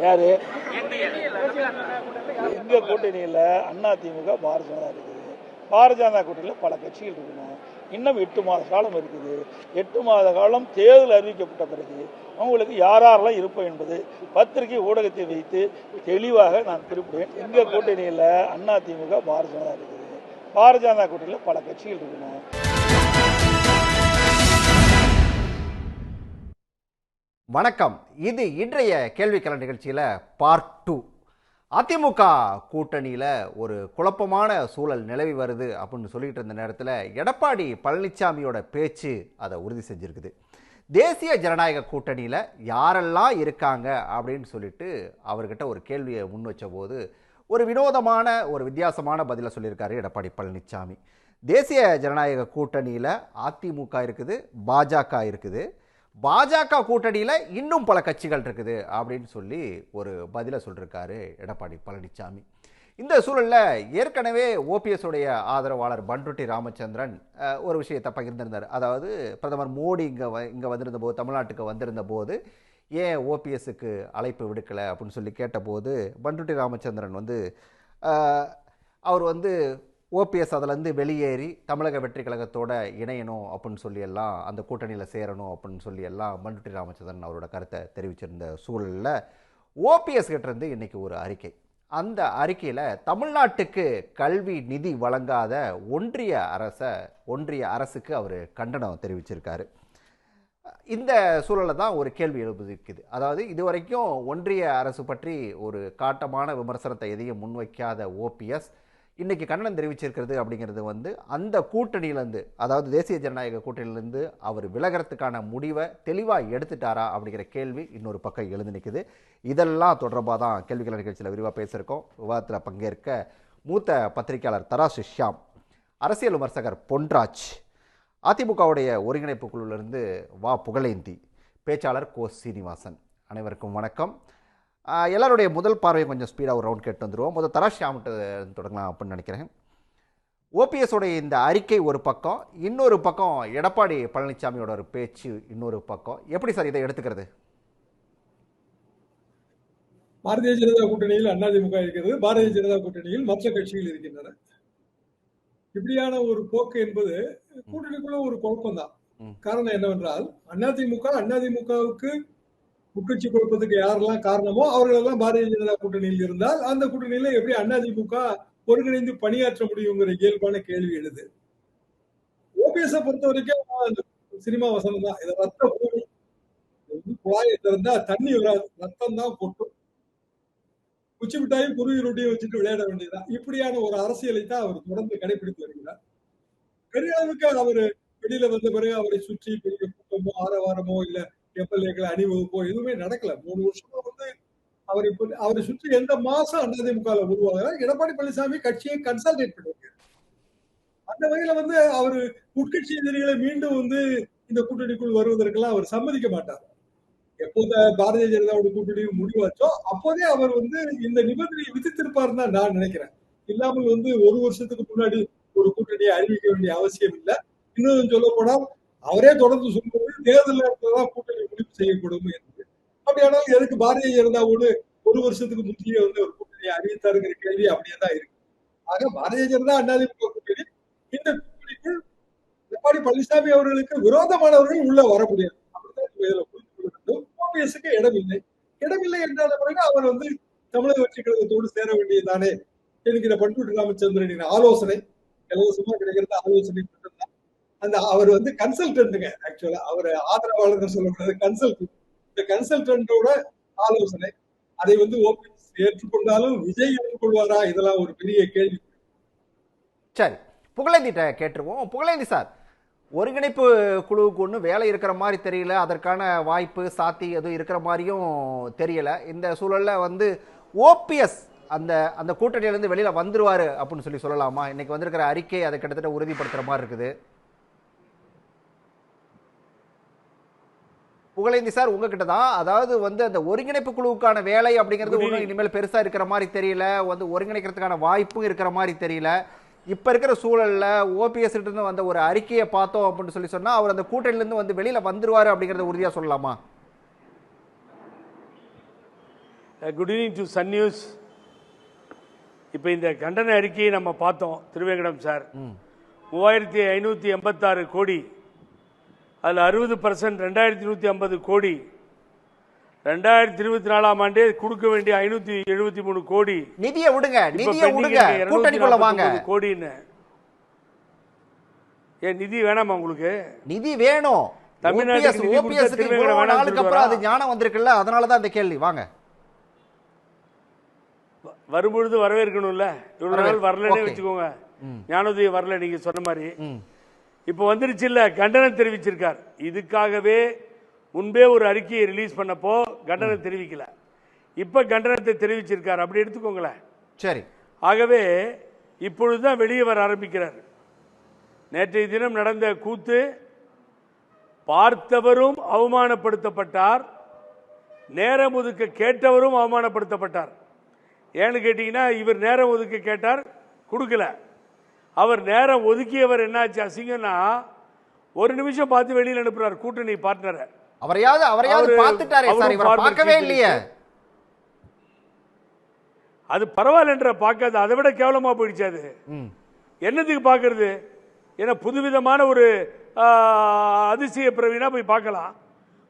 யாரு எங்க கூட்டணியில் அதிமுக பாரதிய ஜனதா இருக்குது. பாரதிய ஜனதா கூட்டணியில் பல கட்சிகள் இருக்கணும். இன்னும் 8 மாத காலம் இருக்குது. 8 மாத காலம் தேர்தல் அறிவிக்கப்பட்ட பிறகு அவங்களுக்கு யாரெல்லாம் இருப்போம் என்பது பத்திரிகை ஊடகத்தை வைத்து தெளிவாக நான் குறிப்பிடுவேன். எங்க கூட்டணியில் அதிமுக பாரதிய ஜனதா இருக்குது. பாரதிய ஜனதா கூட்டணியில் பல கட்சிகள் இருக்கணும். வணக்கம். இது இன்றைய கேள்விக்கலன் நிகழ்ச்சியில் பார்ட் 2. அதிமுக கூட்டணியில் ஒரு குழப்பமான சூழல் நிலவி வருது அப்படின்னு சொல்லிட்டு இருந்த நேரத்தில் எடப்பாடி பழனிசாமியோட பேச்சு அதை உறுதி செஞ்சிருக்குது. தேசிய ஜனநாயக கூட்டணியில் யாரெல்லாம் இருக்காங்க அப்படின்னு சொல்லிட்டு அவர்கிட்ட ஒரு கேள்வியை முன் வச்ச போது ஒரு வினோதமான ஒரு வித்தியாசமான பதிலை சொல்லியிருக்காரு எடப்பாடி பழனிசாமி. தேசிய ஜனநாயக கூட்டணியில் அதிமுக இருக்குது, பாஜக இருக்குது, பாஜக கூட்டணியில் இன்னும் பல கட்சிகள் இருக்குது அப்படின்னு சொல்லி ஒரு பதிலை சொல்லியிருக்காரு எடப்பாடி பழனிசாமி. இந்த சூழலில் ஏற்கனவே ஓபிஎஸ் உடைய ஆதரவாளர் பண்ருட்டி ராமச்சந்திரன் ஒரு விஷயத்தை பகிர்ந்திருந்தார். அதாவது பிரதமர் மோடி இங்கே வந்திருந்த போது, தமிழ்நாட்டுக்கு வந்திருந்த போது ஏன் ஓபிஎஸ்க்கு அழைப்பு விடுக்கலை அப்படின்னு சொல்லி கேட்டபோது பண்ருட்டி ராமச்சந்திரன் அவர் ஓபிஎஸ் அதிலேருந்து வெளியேறி தமிழக வெற்றி கழகத்தோட இணையணும் அப்படின்னு சொல்லி எல்லாம், அந்த கூட்டணியில் சேரணும் அப்படின்னு சொல்லி எல்லாம் பண்ருட்டி ராமச்சந்திரன் அவரோட கருத்தை தெரிவிச்சிருந்த சூழலில் ஓபிஎஸ் கிட்டேருந்து இன்றைக்கி ஒரு அறிக்கை. அந்த அறிக்கையில் தமிழ்நாட்டுக்கு கல்வி நிதி வழங்காத ஒன்றிய அரசுக்கு அவர் கண்டனம் தெரிவிச்சிருக்காரு. இந்த சூழலில் தான் ஒரு கேள்வி எழுப்புது. அதாவது இதுவரைக்கும் ஒன்றிய அரசு பற்றி ஒரு காட்டமான விமர்சனத்தை எதையும் முன்வைக்காத ஓபிஎஸ் இன்றைக்கி கண்டனம் தெரிவிச்சிருக்கிறது அப்படிங்கிறது அந்த கூட்டணியிலேருந்து, அதாவது தேசிய ஜனநாயக கூட்டணியிலேருந்து அவர் விலகிறதுக்கான முடிவை தெளிவாக எடுத்துட்டாரா அப்படிங்கிற கேள்வி இன்னொரு பக்கம் எழுந்து நிற்குது. இதெல்லாம் தொடர்பாக தான் கேள்விகள் நிகழ்ச்சியில் விரிவாக பேசியிருக்கோம். விவாதத்தில் பங்கேற்க மூத்த பத்திரிகையாளர் தராசு ஷியாம், அரசியல் விமர்சகர் பொன்ராஜ், அதிமுகவுடைய ஒருங்கிணைப்பு குழுவிலிருந்து வா புகழேந்தி, பேச்சாளர் கோ சீனிவாசன், அனைவருக்கும் வணக்கம். எல்லாருடைய முதல் பார்வையை கொஞ்சம் ஸ்பீடாக ஒரு ரவுண்ட் கேட்டு வந்துடுவோம். முதல் தராஷியாமிட்டு தொடங்கலாம் அப்படின்னு நினைக்கிறேன். ஓபிஎஸோடைய இந்த அறிக்கை ஒரு பக்கம், இன்னொரு பக்கம் எடப்பாடி பழனிசாமியோட ஒரு பேச்சு இன்னொரு பக்கம். எப்படி சார் இதை எடுத்துக்கிறது? பாரதிய ஜனதா கூட்டணியில் அதிமுக இருக்கிறது, பாரதிய ஜனதா கூட்டணியில் மற்ற கட்சிகள் இருக்கின்றன. இப்படியான ஒரு போக்கு என்பது கூட்டணிக்குள்ள ஒரு குழப்பம் தான். காரணம் என்னவென்றால் அதிமுகவுக்கு உட்கட்சி கொடுப்பதற்கு யாரெல்லாம் காரணமோ அவர்களெல்லாம் பாரதிய ஜனதா கூட்டணியில் இருந்தால் அந்த கூட்டணியில எப்படி அதிமுக ஒருங்கிணைந்து பணியாற்ற முடியுங்கிற இயல்பான கேள்வி எழுது. ஓபிஎஸ் பொறுத்த வரைக்கும் சினிமா வசனம் தான். இதை ரத்த பூமி, குழாயை திறந்தா தண்ணி வராது, ரத்தம் தான் கொட்டும். குச்சி மிட்டாயும் குருவி ரொட்டியும் வச்சுட்டு விளையாட வேண்டியதுதான். இப்படியான ஒரு அரசியலை தான் அவர் தொடர்ந்து கடைபிடித்து வருகிறார். பெரிய அளவுக்கு அவர் வெளியில வந்த பிறகு அவரை சுற்றி பெரிய கூட்டமோ ஆரவாரமோ இல்ல எம்எல்ஏக்களை அணிவகுப்போ எதுவுமே நடக்கல. 3 வருஷமா அவரை சுற்றி எந்த மாசம் அதிமுக உருவாகிறார். எடப்பாடி பழனிசாமி கட்சியை கன்சல்டேட் பண்ணிருக்காரு. அந்த வகையில அவரு உட்கட்சி எதிரிகளை மீண்டும் இந்த கூட்டணிக்குள் வருவதற்கெல்லாம் அவர் சம்மதிக்க மாட்டார். எப்போது பாரதிய ஜனதாவோட கூட்டணி முடிவாச்சோ அப்போதே அவர் இந்த நிபந்தனையை விதித்திருப்பாருன்னு தான் நான் நினைக்கிறேன். இல்லாமல் 1 வருஷத்துக்கு முன்னாடி ஒரு கூட்டணியை அறிவிக்க வேண்டிய அவசியம் இல்லை. இன்னும் சொல்ல போனால் அவரே தொடர்ந்து சொல்வது தேர்தல் நேரத்தில் கூட்டணி முடிவு செய்யப்படும் என்று. அப்படியானால் எதுக்கு பாரதிய ஜனதாவோடு 1 வருஷத்துக்கு முந்தைய ஒரு கூட்டணியை அறிவித்தாருங்கிற கேள்வி அப்படியே தான் இருக்கு. ஆக பாரதிய ஜனதா அதிமுக கூட்டணி, இந்த கூட்டணிக்குள் எடப்பாடி பழனிசாமி அவர்களுக்கு விரோதமானவர்கள் உள்ள வர முடியாது. அப்படிதான் இதுல புரிந்து கொள்ள வேண்டும். ஓபிஎஸ்க்கு இடமில்லை என்றால பிறகு அவர் தமிழக வெற்றி கழகத்தோடு சேர வேண்டியதானே என்கிற பண்ருட்டி ராமச்சந்திரனின் ஆலோசனை, இலவசமா கிடைக்கிறது ஆலோசனை மட்டும்தான். அவர் கன்சல்டன்ட்டுங்க. ஆக்சுவலா அவர் ஆதரவாளர் சொல்லக்கூடாது, கன்சல்டன்ட். இந்த கன்சல்டன்டோட ஆலோசனை, அதை ஓபிஎஸ் ஏற்றுக்கொண்டாலும் விஜய் ஏற்றுக்கொள்வாரா, இதெல்லாம் ஒரு பெரிய கேள்வி. சரி, புகழேந்திட்ட கேட்டுருவோம். புகழேந்தி சார், ஒருங்கிணைப்பு குழுவுக்கு ஒன்றும் வேலை இருக்கிற மாதிரி தெரியல, அதற்கான வாய்ப்பு சாத்தி எதுவும் இருக்கிற மாதிரியும் தெரியல. இந்த சூழலில் ஓபிஎஸ் அந்த கூட்டணியிலேருந்து வெளியில் வந்துருவார் அப்படின்னு சொல்லலாமா? இன்னைக்கு வந்திருக்கிற அறிக்கை அதை கிட்டத்தட்ட உறுதிப்படுத்துகிற மாதிரி இருக்குது. புகழேந்தி சார், உங்ககிட்ட தான். அதாவது அந்த ஒருங்கிணைப்பு குழுவுக்கான வேலை அப்படிங்கிறது ஒன்றும் இனிமேல் பெருசாக இருக்கிற மாதிரி தெரியல, ஒருங்கிணைக்கிறதுக்கான வாய்ப்பும் இருக்கிற மாதிரி தெரியல. இப்போ இருக்கிற சூழலில் ஓபிஎஸ் இருந்து வந்த ஒரு அறிக்கையை பார்த்தோம் அப்படின்னு சொன்னால் அவர் அந்த கூட்டணியிலேருந்து வெளியில் வந்துருவார் அப்படிங்கிறத உறுதியாக சொல்லலாமா? Good evening to Sun News. இப்போ இந்த கண்டன அறிக்கையை நம்ம பார்த்தோம். திருவேங்கடம் சார் 3586 கோடி, அதில் 60% 2150 கோடி 2024ஆம் ஆண்டே கொடுக்க வேண்டிய 573 கோடி நிதியை விடுங்க, நிதியை விடுங்க, கூட்டணிக்குள்ள வாங்க. கோடின்னு ஏன் நிதி வேணாமா உங்களுக்கு? நிதி வேணும். தமிழ்நாட்டுக்கு அப்புறம் அது ஞானம் வந்திருக்குல்ல, அதனாலதான் இந்த கேள்வி. வாங்க, வரும்பொழுது வரவேற்கணும்ல. இவ்வளவு நாள் வரலன்னே வச்சுக்கோங்க. ஞானோதயம் வரல நீங்க சொன்ன மாதிரி. இப்ப வந்துருச்சு இல்ல, கண்டனம் தெரிவிச்சிருக்கார். இதுக்காகவே முன்பே ஒரு அறிக்கையை ரிலீஸ் பண்ணப்போ கண்டனம் தெரிவிக்கல, இப்ப கண்டனத்தை தெரிவிச்சிருக்கார். அப்படி எடுத்துக்கோங்களேன். சரி. ஆகவே இப்பொழுதுதான் வெளியே வர ஆரம்பிக்கிறார். நேற்றைய தினம் நடந்த கூத்து, பார்த்தவரும் அவமானப்படுத்தப்பட்டார், நேரம் ஒதுக்க கேட்டவரும் அவமானப்படுத்தப்பட்டார். ஏன்னு கேட்டீங்கன்னா, இவர் நேரம் ஒதுக்க கேட்டார், கொடுக்கல. அவர் நேரம் ஒதுக்கியவர் என்னாச்சு அசிங்கம்னா, ஒரு நிமிஷம் பார்த்து வெளியில் அனுப்புறார் கூட்டணி பார்ட்னரை. அவரையாவது பார்த்துட்டாரே சார், இவரை பார்க்கவே இல்லையே. அது பரவாயில்லன்ற பார்க்காது, அதை விட கேவலமா போயிடுச்சு. அது என்னதுக்கு பார்க்கறது? ஏன்னா புதுவிதமான ஒரு அதிசய பிறவினா போய் பார்க்கலாம்.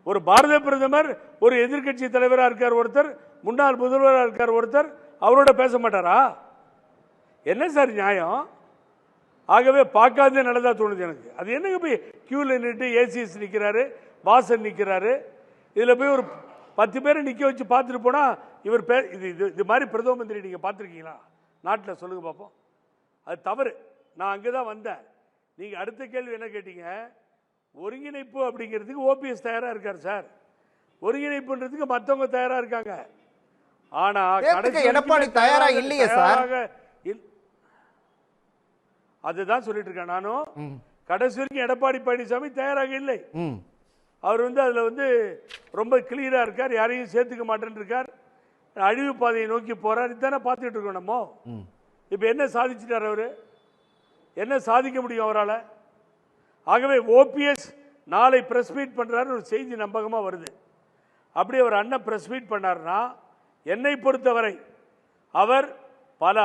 ஒரு பாரத பிரதமர் ஒரு எதிர்கட்சி தலைவராக இருக்கார் ஒருத்தர், முன்னாள் முதல்வராக இருக்கார் ஒருத்தர், அவரோட பேச மாட்டாரா? என்ன சார் நியாயம்? ஆகவே பார்க்காதே நல்லதா தோணுது எனக்கு. அது என்னங்க போய் கியூல நின்று ஏசிஎஸ் நிற்கிறாரு, வாசன் நிற்கிறாரு, இதில் போய் ஒரு 10 பேரை நிற்க வச்சு பார்த்துட்டு போனா இவர் இது மாதிரி பிரதம மந்திரி நீங்கள் பார்த்துருக்கீங்களா நாட்டில்? சொல்லுங்க பார்ப்போம். அது தவறு. நான் அங்கே தான் வந்தேன். நீங்கள் அடுத்த கேள்வி என்ன கேட்டீங்க? ஒருங்கிணைப்பு அப்படிங்கிறதுக்கு ஓபிஎஸ் தயாராக இருக்கார் சார். ஒருங்கிணைப்புன்றதுக்கு மற்றவங்க தயாராக இருக்காங்க. ஆனா எடப்பாடி தயாரா இல்லையே சார். அதுதான் சொல்லிட்டு இருக்கேன் நானும். கடைசி வரைக்கும் எடப்பாடி பழனிசாமி தயாராக இல்லை. அவர் அதுல ரொம்ப கிளியரா இருக்கார், யாரையும் சேர்த்துக்க மாட்டேன்னு இருக்கார், அழிவு பாதையை நோக்கி போறார். இதுதானே பார்த்துட்டு இருக்கோம் நம்ம. இப்ப என்ன சாதிச்சிட்டார் அவரு? என்ன சாதிக்க முடியும் அவரால்? ஆகவே ஓபிஎஸ் நாளை பிரஸ் மீட் பண்றாரு, ஒரு செய்தி நம்பகமா வருது. அப்படி அவர் அண்ணன் பிரஸ் மீட் பண்ணார்னா, என்னை பொறுத்தவரை அவர் பல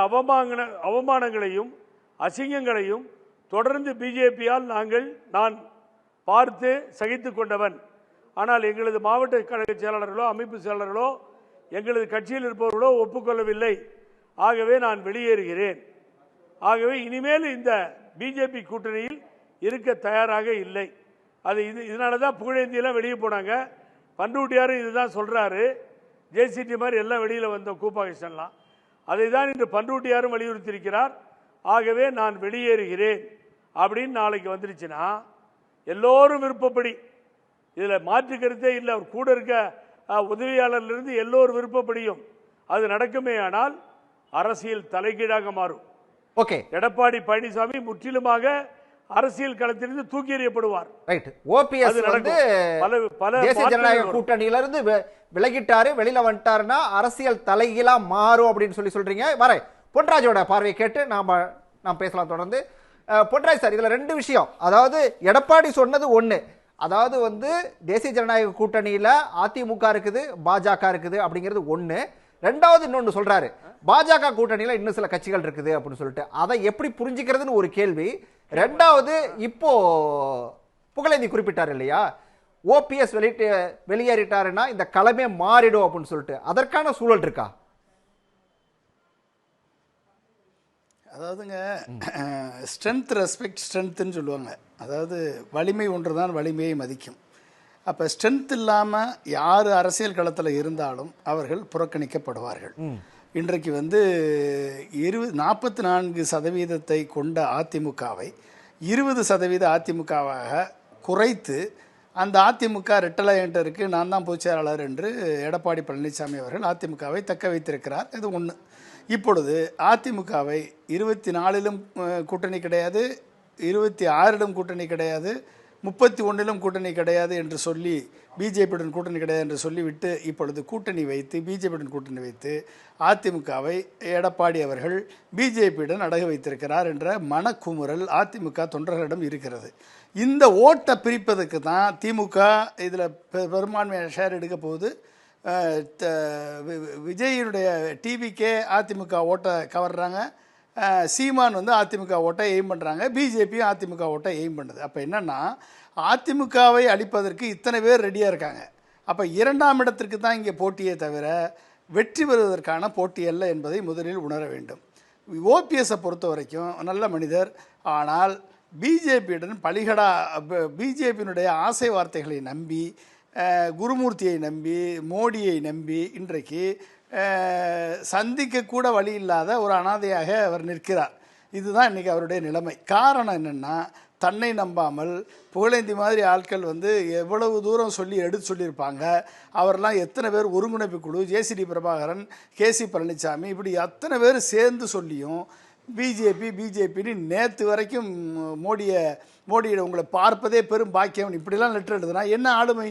அவமானங்களையும் அசிங்கங்களையும் தொடர்ந்து பிஜேபியால் நான் பார்த்து சகித்து கொண்டவன். ஆனால் எங்களது மாவட்ட கழக செயலாளர்களோ அமைப்பு செயலாளர்களோ எங்களது கட்சியில் இருப்பவர்களோ ஒப்புக்கொள்ளவில்லை. ஆகவே நான் வெளியேறுகிறேன். ஆகவே இனிமேல் இந்த பிஜேபி கூட்டணியில் இருக்க தயாராக இல்லை. அது இதனால தான் புகழேந்தியெல்லாம் வெளியே போனாங்க. பண்ருட்டியாரும் இதுதான் சொல்றாரு. ஜேசிடி மாதிரி எல்லாம் வெளியில் வந்த கூப்பாகிருஷ்ணன்லாம் அதை தான் இன்று பண்ருட்டியாரும் வலியுறுத்தியிருக்கிறார். ஆகவே நான் வெளியேறுகிறேன் அப்படின்னு நாளைக்கு வந்துருச்சுன்னா எல்லோரும் விருப்பப்படி, இதில் மாற்று கருத்தே இல்லை. அவர் கூட இருக்க உதவியாளர்லிருந்து எல்லோரும் விருப்பப்படியும் அது நடக்குமே ஆனால் அரசியல் தலைகீழாக மாறும். ஓகே, எடப்பாடி பழனிசாமி முற்றிலுமாக அரசியல் களத்திலிருந்து தூக்கி எறியப்படுவார். ரைட். ஓபிஎஸ் தேசிய ஜனநாயக கூட்டணியிலிருந்து விலகிட்டாரு, வெளியில வந்துட்டாருன்னா அரசியல் தலைகீழா மாறும் அப்படின்னு சொல்றீங்க. வரேன் பொன்ராஜோட பார்வையை கேட்டு நாம் பேசலாம் தொடர்ந்து. பொன்ராஜ் சார், இதுல 2 விஷயம். அதாவது எடப்பாடி சொன்னது ஒண்ணு, அதாவது தேசிய ஜனநாயக கூட்டணியில அதிமுக இருக்குது, பாஜக இருக்குது அப்படிங்கிறது ஒண்ணு. ரெண்டாவது இன்னொன்னு சொல்றாரு, பாஜக கூட்டணியில இன்னும் சில கட்சிகள் இருக்குது அப்படின்னு சொல்லிட்டு. அதை எப்படி புரிஞ்சுக்கிறதுன்னு ஒரு கேள்வி. ரெண்டாவது, இப்போ புகழேந்தி குறிப்பிட்டார் இல்லையா, ஓபிஎஸ் வெளியேறிட்டாருன்னா இந்த களமே மாறிடும் அப்படின்னு சொல்லிட்டு, அதற்கான சூழல் இருக்கா? அதாவதுங்க, ஸ்ட்ரென்த் ரெஸ்பெக்ட் ஸ்ட்ரென்த்துன்னு சொல்லுவாங்க. அதாவது வலிமை ஒன்று தான் வலிமையை மதிக்கும். அப்போ ஸ்ட்ரென்த் இல்லாமல் யார் அரசியல் களத்தில் இருந்தாலும் அவர்கள் புறக்கணிக்கப்படுவார்கள். இன்றைக்கு 44% கொண்ட அதிமுகவை 20% அதிமுகவாக குறைத்து அந்த அதிமுக ரெட்டலையன்ட் இருக்குது, நான் தான் பொதுச் செயலாளர் என்று எடப்பாடி பழனிசாமி அவர்கள் அதிமுகவை தக்க வைத்திருக்கிறார். இது ஒன்று. இப்பொழுது அதிமுகவை 24லும் கூட்டணி கிடையாது, 26லும் கூட்டணி கிடையாது, 31லும் கூட்டணி கிடையாது என்று சொல்லி, பிஜேபியுடன் கூட்டணி கிடையாது என்று சொல்லிவிட்டு இப்பொழுது கூட்டணி வைத்து பிஜேபியுடன் கூட்டணி வைத்து அதிமுகவை எடப்பாடி அவர்கள் பிஜேபியுடன் அடகு வைத்திருக்கிறார் என்ற மனக்குமுறல் அதிமுக தொண்டர்களிடம் இருக்கிறது. இந்த ஓட்டை பிரிப்பதற்கு தான் திமுக இதில் பெரும்பான்மையான ஷேர் எடுக்க போகுது. விஜயினுடைய டிவிக்கே அதிமுக ஓட்டை கவர்றாங்க, சீமான் வந்து அதிமுக ஓட்டை எய்ம் பண்ணுறாங்க, பிஜேபியும் அதிமுக ஓட்டை எய்ம் பண்ணுது. அப்போ என்னென்னா அதிமுகவை அழிப்பதற்கு இத்தனை பேர் ரெடியாக இருக்காங்க. அப்போ 2ஆம் இடத்திற்கு தான் இங்கே போட்டியே தவிர வெற்றி பெறுவதற்கான போட்டி அல்ல என்பதை முதலில் உணர வேண்டும். ஓபிஎஸை பொறுத்த வரைக்கும் நல்ல மனிதர், ஆனால் பிஜேபியுடன் பலிகடா பிஜேபியினுடைய ஆசை வார்த்தைகளை நம்பி, குருமூர்த்தியை நம்பி, மோடியை நம்பி இன்றைக்கு சந்திக்கக்கூட வழி இல்லாத ஒரு அனாதையாக அவர் நிற்கிறார். இதுதான் இன்றைக்கி அவருடைய நிலைமை. காரணம் என்னென்னா, தன்னை நம்பாமல் புகழேந்தி மாதிரி ஆட்கள் வந்து எவ்வளவு தூரம் சொல்லி எடுத்து சொல்லியிருப்பாங்க. அவரெல்லாம் எத்தனை பேர் ஒருங்கிணைப்பு குழு, ஜேசிடி பிரபாகரன், கேசி பழனிசாமி, இப்படி அத்தனை பேர் சேர்ந்து சொல்லியும் பிஜேபின்னு நேற்று வரைக்கும் மோடியை உங்களை பார்ப்பதே பெரும் பாக்கியம் இப்படிலாம் லெட்டர் எழுதுனா என்ன ஆளுமை?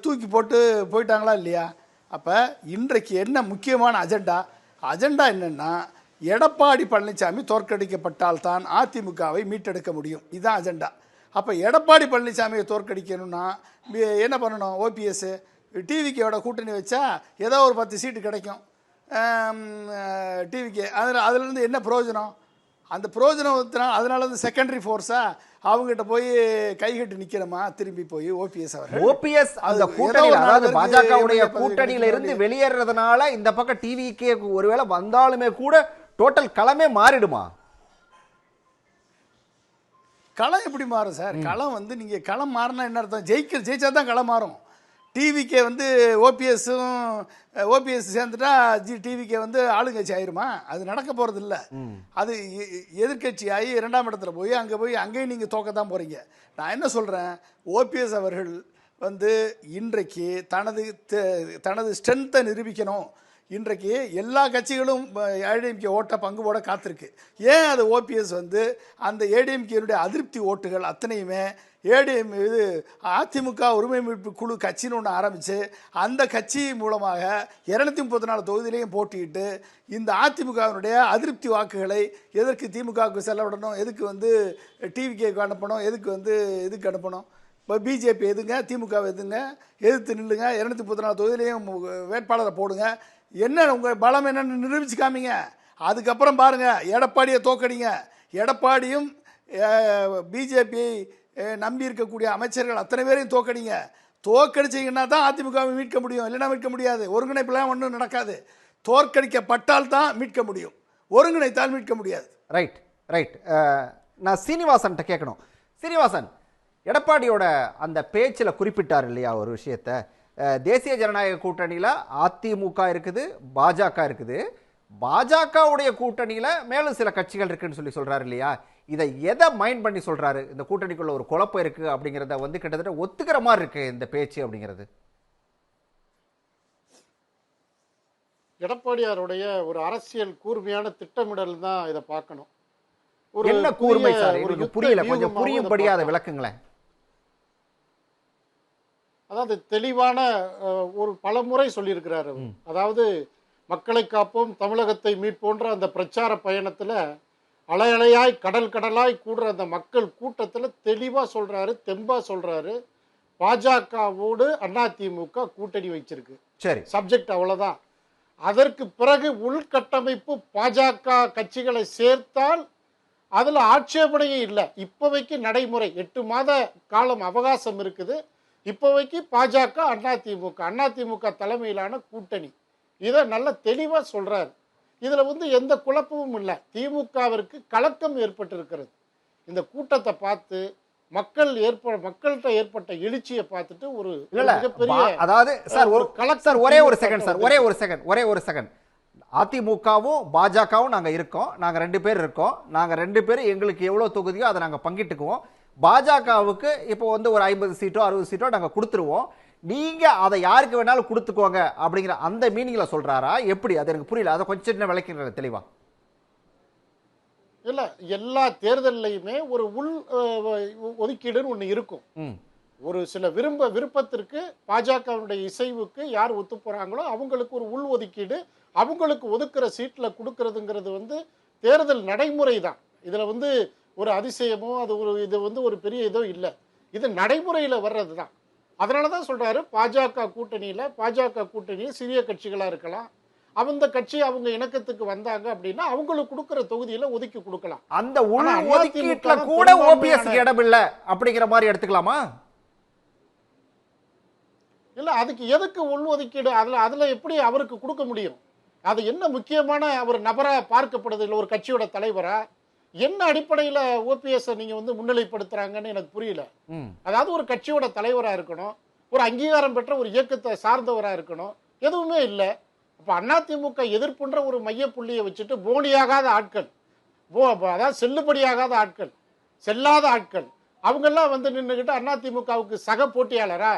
தூக்கி போட்டு போயிட்டாங்களா இல்லையா? அப்போ இன்றைக்கு என்ன முக்கியமான அஜெண்டா என்னென்னா, எடப்பாடி பழனிசாமி தோற்கடிக்கப்பட்டால்தான் அதிமுகவை மீட்டெடுக்க முடியும். இதுதான் அஜெண்டா. அப்போ எடப்பாடி பழனிசாமியை தோற்கடிக்கணும்னா என்ன பண்ணணும்? ஓபிஎஸ் டிவிக்கோட கூட்டணி வச்சா ஏதோ ஒரு 10 சீட்டு கிடைக்கும் டிவிக்கு. அதுலேருந்து என்ன பிரயோஜனம்? அந்த பிரயோஜனம் அதனால வந்து செகண்டரி ஃபோர்ஸாக அவங்ககிட்ட போய் கைகட்டி நிற்கிறோமா? திரும்பி போய் ஓபிஎஸ் அந்த கூட்டணியில், அதாவது பாஜகவுடைய கூட்டணியில இருந்து வெளியேறதுனால இந்த பக்கம் டிவிக்கே ஒருவேளை வந்தாலுமே கூட டோட்டல் களமே மாறிடுமா? களம் எப்படி மாறும் சார்? களம் வந்து நீங்கள் களம் மாறினா என்ன அர்த்தம்? ஜெயிச்சா தான் களம் மாறும். டிவிக்கே வந்து ஓபிஎஸ் சேர்ந்துட்டா டிவிக்கே வந்து ஆளுங்கட்சி ஆயிருமா? அது நடக்க போகிறது இல்லை. அது எதிர்கட்சி ஆகி 2ஆம் இடத்துல போய் அங்கேயும் நீங்கள் தோக்க தான் போகிறீங்க. நான் என்ன சொல்கிறேன், ஓபிஎஸ் அவர்கள் வந்து இன்றைக்கு தனது ஸ்ட்ரென்த்தை நிரூபிக்கணும். இன்றைக்கு எல்லா கட்சிகளும் ஏடிஎம்கே ஓட்டை பங்கு போட காத்திருக்கு. ஏன் அது ஓபிஎஸ் வந்து அந்த ஏடிஎம்கேனுடைய அதிருப்தி ஓட்டுகள் அத்தனையுமே அதிமுக உரிமை மீட்பு குழு கட்சின்னு ஒன்று ஆரம்பித்து அந்த கட்சி மூலமாக 234 தொகுதியிலையும் போட்டியிட்டு இந்த அதிமுகவினுடைய அதிருப்தி வாக்குகளை எதற்கு திமுகவுக்கு செல்லவிடணும், எதுக்கு வந்து டிவிகேக்கு அனுப்பணும், எதுக்கு வந்து இதுக்கு அனுப்பணும்? இப்போ பிஜேபி எதுங்க, திமுக எதுங்க, எதிர்த்து நில்லுங்க, 234 தொகுதியிலையும் வேட்பாளரை போடுங்க, என்ன உங்கள் பலம் என்னன்னு நிரூபிச்சு காமிங்க. அதுக்கப்புறம் பாருங்கள், எடப்பாடியை தோக்கடிங்க. எடப்பாடியும் பிஜேபியை நம்பி இருக்கக்கூடிய அமைச்சர்கள் அத்தனை பேரையும் தோக்கடிச்சிங்கன்னா தான் அதிமுகவை மீட்க முடியும். இல்லைன்னா மீட்க முடியாது. ஒருங்கிணைப்புலாம் ஒன்றும் நடக்காது. தோற்கடிக்கப்பட்டால் தான் மீட்க முடியும், ஒருங்கிணைத்தால் மீட்க முடியாது. ரைட். நான் சீனிவாசன்கிட்ட கேட்கணும். சீனிவாசன், எடப்பாடியோட அந்த பேச்சில் குறிப்பிட்டார் இல்லையா ஒரு விஷயத்த, தேசிய ஜனநாயக கூட்டணியில் அதிமுக இருக்குது, பாஜக இருக்குது, பாஜகவுடைய கூட்டணியில் மேலும் சில கட்சிகள் இருக்குன்னு சொல்றாரு இல்லையா? இதை எதை மைண்ட் பண்ணி சொல்றாரு? இந்த கூட்டணிக்குள்ள ஒரு குழப்பம் இருக்கு அப்படிங்கிறத வந்து கிட்டத்தட்ட ஒத்துக்கிற மாதிரி இருக்கு இந்த பேச்சு அப்படிங்கிறது. எடப்பாடியாருடைய ஒரு அரசியல் கூர்மையான திட்டமிடல் தான் இதை பார்க்கணும். என்ன கூர்மை சார்? எனக்கு புரியல, கொஞ்சம் புரியும்படியாத விளக்குங்களேன். அதாவது தெளிவான ஒரு பலமுறை சொல்லியிருக்கிறார். அதாவது மக்களை காப்போம், தமிழகத்தை மீட்போன்ற அந்த பிரச்சார பயணத்துல அலையலையாய் கடலாய் கூடுற அந்த மக்கள் கூட்டத்தில் தெளிவா சொல்றாரு, தெம்பா சொல்றாரு, பாஜகவோடு அதிமுக கூட்டணி வச்சிருக்கு. சரி, சப்ஜெக்ட் அவ்வளவுதான். அதற்கு பிறகு உள்கட்டமைப்பு பாஜக கட்சிகளை சேர்த்தால் அதுல ஆட்சேபனையே இல்லை. இப்போதைக்கு நடைமுறை 8 மாத காலம் அவகாசம் இருக்குது. இப்போதைக்கு பாஜக அதிமுக தலைமையிலான கூட்டணி இதை நல்ல தெளிவா சொல்றாரு. இதுல வந்து எந்த குழப்பமும் இல்லை. திமுகவிற்கு கலக்கம் ஏற்பட்டிருக்கிறது. இந்த கூட்டத்தை பார்த்து மக்கள்கிட்ட ஏற்பட்ட எழுச்சியை பார்த்துட்டு ஒரு மிகப்பெரிய, அதாவது சார் ஒரே ஒரு செகண்ட் அதிமுகவும் பாஜகவும் நாங்க இருக்கோம், நாங்க 2 பேர் இருக்கோம், நாங்க 2 பேரும் எங்களுக்கு எவ்வளவு தொகுதியோ அதை நாங்க பங்கிட்டுக்குவோம். பாஜகவுக்கு இப்போ வந்து ஒரு 50 சீட்டோ 60 சீட்டோ நாங்க கொடுத்துருவோம், நீங்க அதை யாருக்கு வேணாலும் கொடுத்துக்கோங்க அப்படிங்கிற அந்த மீனிங்ல சொல்றாரா? எப்படி? அது எனக்கு புரியல. அதை கொஞ்சம் விளக்குற தெளிவா. இல்ல, எல்லா தேர்தலையுமே ஒரு உள் ஒதுக்கீடுன்னு ஒண்ணு இருக்கும். ஒரு சில விருப்பத்திற்கு பாஜகவுடைய இசைவுக்கு யார் ஒத்து போறாங்களோ அவங்களுக்கு ஒரு உள் ஒதுக்கீடு, அவங்களுக்கு ஒதுக்குற சீட்ல கொடுக்கறதுங்கிறது வந்து தேர்தல் நடைமுறை தான். இதுல வந்து ஒரு அதிசயமோ இது வந்து ஒரு பெரிய இதோ இல்லை. இது நடைமுறையில வர்றது தான். அதனாலதான் சொல்றாரு பாஜக கூட்டணியில் சிறிய கட்சிகளா இருக்கலாம், அந்த கட்சி அவங்க இணக்கத்துக்கு வந்தாங்க அப்படின்னா அவங்களுக்கு கொடுக்கிற தொகுதியில ஒதுக்கி கொடுக்கலாம். அந்த உள் ஒதுக்கீட்டுல கூட ஓபிஎஸ் இடம் இல்ல அப்படிங்கிற மாதிரி எடுத்துக்கலாமா? இல்ல, அதுக்கு எதுக்கு உள் ஒதுக்கீடு? அதுல எப்படி அவருக்கு கொடுக்க முடியும்? அது என்ன முக்கியமான ஒரு நபரா பார்க்கப்படுது? இல்ல ஒரு கட்சியோட தலைவரா? என்ன அடிப்படையில ஓபிஎஸ் நீங்க முன்னிலைப்படுத்துறாங்கன்னு எனக்கு புரியல. அதாவது ஒரு கட்சியோட தலைவரா இருக்கணும், ஒரு அங்கீகாரம் பெற்ற ஒரு இயக்கத்தை சார்ந்தவரா இருக்கணும், எதுவுமே இல்லை. அப்ப அதிமுக எதிர்ப்புன்ற ஒரு மைய புள்ளியை வச்சுட்டு போனியாகாத ஆட்கள், அதாவது செல்லுபடியாகாத ஆட்கள், செல்லாத ஆட்கள், அவங்கெல்லாம் நின்றுகிட்டு அதிமுகவுக்கு சக போட்டியாளரா?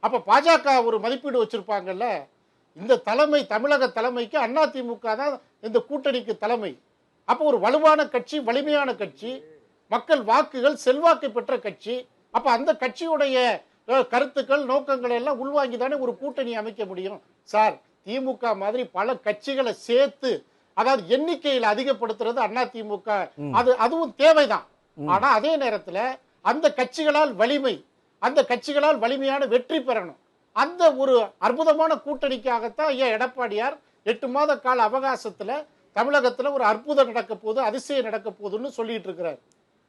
அப்ப பாஜக ஒரு மதிப்பீடு வச்சிருப்பாங்கல்ல, இந்த தலைமை, தமிழக தலைமைக்கு அதிமுக தான் இந்த கூட்டணிக்கு தலைமை. அப்ப ஒரு வலுவான கட்சி, வலிமையான கட்சி, மக்கள் வாக்குகள் செல்வாக்கு பெற்ற கட்சி. அப்ப அந்த கட்சியுடைய கருத்துக்கள், நோக்கங்களை எல்லாம் உள்வாங்கி தானே ஒரு கூட்டணி அமைக்க முடியும். சார், திமுக மாதிரி பல கட்சிகளை சேர்த்து, அதாவது எண்ணிக்கையில் அதிகப்படுத்துறது அதிமுக, அதுவும் தேவைதான். ஆனா அதே நேரத்தில் அந்த கட்சிகளால் வலிமையான வெற்றி பெறணும். அந்த ஒரு அற்புதமான கூட்டணிக்காகத்தான் ஐயா எடப்பாடியார் 8 மாத கால அவகாசத்துல தமிழகத்துல ஒரு அற்புதம் நடக்க போகுது, அதிசயம் நடக்க போகுதுன்னு சொல்லிட்டு இருக்கிறார்.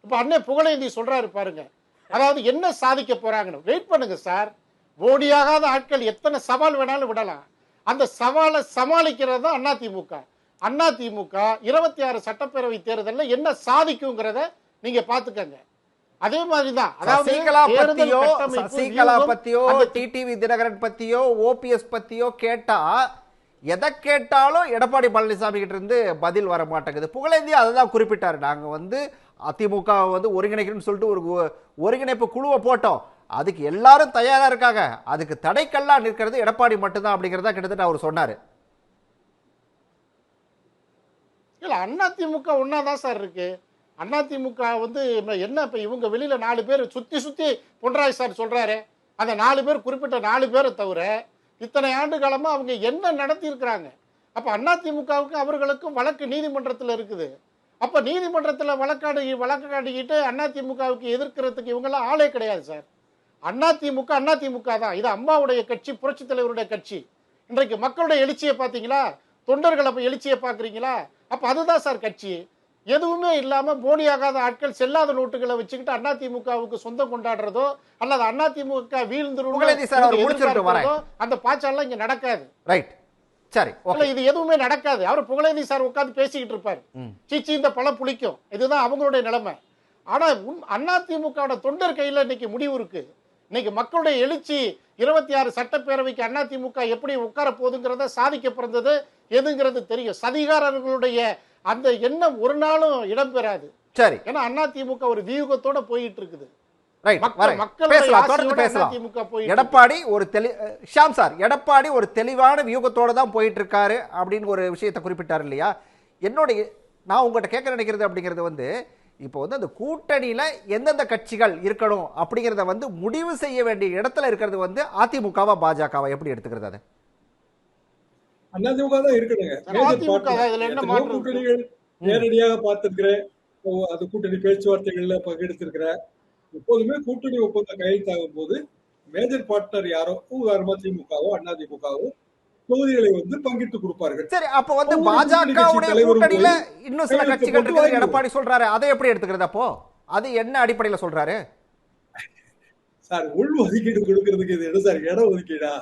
இப்ப அண்ணன் புகழேந்தி சொல்றாரு பாருங்க, அதாவது என்ன சாதிக்க போறாங்கன்னு. வெயிட் பண்ணுங்க சார். போடியாகாத ஆட்கள் எத்தனை சவால் வேணாலும் விடலாம், அந்த சவாலை சமாளிக்கிறது தான் அதிமுக. 26 சட்டப்பேரவை தேர்தலில் என்ன சாதிக்குங்கிறத நீங்க பாத்துக்கங்க. அதே மாதிரிதான், அதாவது சசிகலா பத்தியோ டிடிவி தினகரன் பத்தியோ ஓபிஎஸ் பத்தியோ கேட்டா எதை கேட்டாலும் எடப்பாடி பழனிசாமி கிட்ட இருந்து பதில் வர மாட்டேங்குது. புகழேந்தி அதான் குறிப்பிட்டாரு, நாங்க அதிமுக ஒருங்கிணைக்கணும்னு சொல்லிட்டு ஒரு ஒருங்கிணைப்பு குழுவை போட்டோம், அதுக்கு எல்லாரும் தயாரா இருக்காங்க, அதுக்கு தடைக்கல்லா நிற்கிறது எடப்பாடி மட்டும்தான் அப்படிங்கறத கிட்டத்தட்ட அவர் சொன்னாரு. இல்ல, அதிமுக ஒன்னாதான் சார் இருக்கு. அதிமுக என்ன, இப்ப இவங்க வெளியில 4 பேர் சுத்தி பொன்ராஜ் சார் சொல்றாரு, அந்த 4 பேர், குறிப்பிட்ட 4 பேரை தவிர இத்தனை ஆண்டு காலமா அவங்க என்ன நடத்தி இருக்கிறாங்க? அப்ப அதிமுகவுக்கு அவர்களுக்கும் வழக்கு நீதிமன்றத்தில் இருக்குது. அப்ப நீதிமன்றத்தில் வழக்காடிக்கிட்டு அதிமுகவுக்கு எதிர்க்கிறதுக்கு இவங்கெல்லாம் ஆளே கிடையாது சார். அதிமுக தான். இது அம்மாவுடைய கட்சி, புரட்சி தலைவருடைய கட்சி. இன்றைக்கு மக்களுடைய எழுச்சியை பாத்தீங்களா? தொண்டர்கள் அப்ப எழுச்சியை பாக்குறீங்களா? அப்ப அதுதான் சார் கட்சி. எதுவுமே இல்லாம போனியாகாத ஆட்கள், செல்லாத நோட்டுகளை வச்சுக்கிட்டு அதிமுகவுக்கு சொந்தம் கொண்டாடுறதோ அல்லது அதிமுக வீழ்ந்துருவதோ அந்த பாய்ச்சல்லாம் இங்க நடக்காது. ரைட், சரி, இது எதுவுமே நடக்காது. அவர் புகழேந்தி சார் உட்கார்ந்து பேசிக்கிட்டு இருப்பாரு, சீச்சி இந்த பழம் புளிக்கும், இதுதான் அவங்களுடைய நிலைமை. ஆனா அதிமுக தொண்டர் கையில இன்னைக்கு முடிவு இருக்கு. இன்னைக்கு மக்களுடைய எழுச்சி 26 சட்டப்பேரவைக்கு அதிமுக எப்படி உட்கார போகுதுங்கிறத சாதிக்க பிறந்தது எதுங்கிறது தெரியும். சதிகாரர்களுடைய அந்த எண்ணம் ஒரு நாளும் இடம்பெறாது. சரி, ஏன்னா அதிமுக ஒரு வியூகத்தோட போயிட்டு இருக்குது. எடப்பாடி ஒரு தெளிவான வியூகத்தோட தான் போயிட்டு இருக்காரு அப்படின்னு ஒரு விஷயத்தை குறிப்பிட்டாரு இல்லையா? நான் உங்கள்கிட்ட கேட்க நினைக்கிறது அப்படிங்கிறது இப்போ அந்த கூட்டணியில எந்தெந்த கட்சிகள் இருக்கணும் அப்படிங்கறத முடிவு செய்ய வேண்டிய இடத்துல இருக்கிறது அதிமுகவா பாஜகவா எப்படி எடுத்துக்கிறது? அதை அதிமுக தான் இருக்கணுங்க. கூட்டணிகள் நேரடியாக பார்த்திருக்கிறேன், அது கூட்டணி பேச்சுவார்த்தைகள்ல பங்கெடுத்திருக்கிறேன். எப்போதுமே கூட்டணி ஒப்பந்தம் கையெழுத்தாகும் போது மேஜர் பார்ட்னர் யாரோ, உதாரணமா திமுகவோ அதிமுகவோ தொகுதிகளை பங்கிட்டு கொடுப்பார்கள். சரி, அப்ப பாஜகவுடைய கூட்டணியில இன்னும் சில கட்சிகள் இருக்கு எடப்பாடி சொல்றாரு, அதை எப்படி எடுத்துக்கிறது? அப்போ அது என்ன அடிப்படையில சொல்றாரு சார்? உள் ஒதுக்கீடு கொடுக்கறதுக்கு இது என்ன சார், இடம் ஒதுக்கீடா?